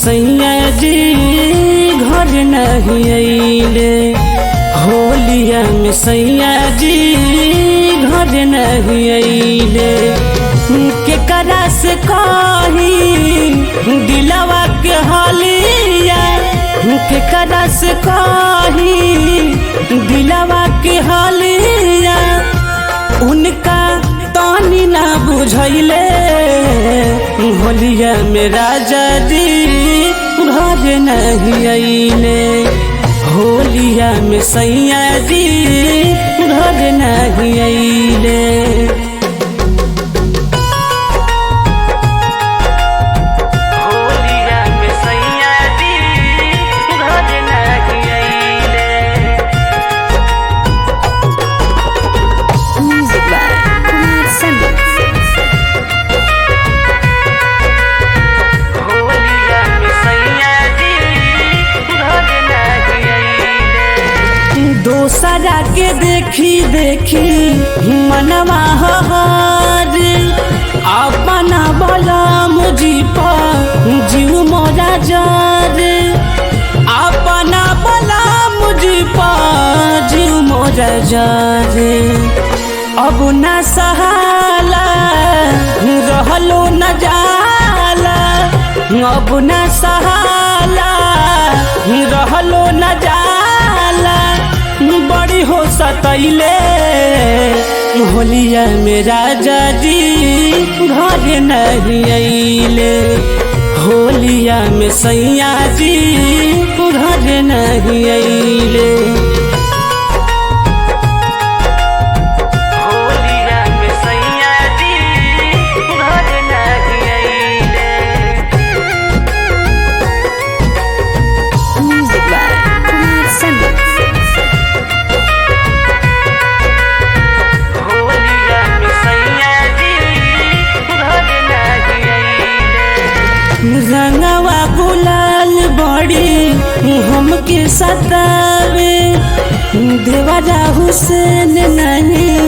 सैया जी घर नहीं अइले। होलिया में सैया जी घर नहीं अइले। केकरा से कही दिलवा के हालिया, केकरा से कही दिलवा के हालिया। उनका तानी ना बुझैले। होलिया में राजा जी घर नहीं अइले। होलिया में सैया जी घर नहीं अइले। दोसरा के देखी देखी मनवा हर, अपना बोला मुझी पर जीव मोरा जार। अपना बोला मुझी पर जीव मोरा जार। अब न सहाला रहलो न जाला। अब न सहाला रहलो न जाला। बड़ी हो सतैले। होलिया में राजा जी घर नहीं अइले। होलिया में सैया जी घर नहीं अइले। रंगवा गुलाल बड़ी हमके सतावे। देवरा हुसैन नहीं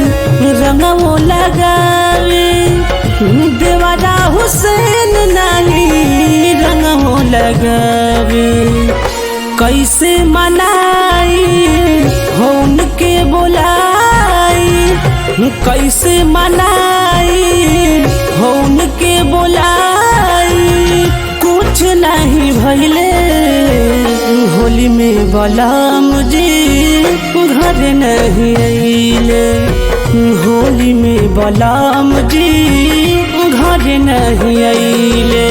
रंगवो लगावे। देवरा हुसैन नहीं रंगवो लगावे। कैसे मनाई हो उनके बुलाई। कैसे मनाई हो उनके बुलाई। कुछ नहीं भइले। होली में बलराम जी घर नहीं अइले। होली में बलराम जी घर नहीं अइले।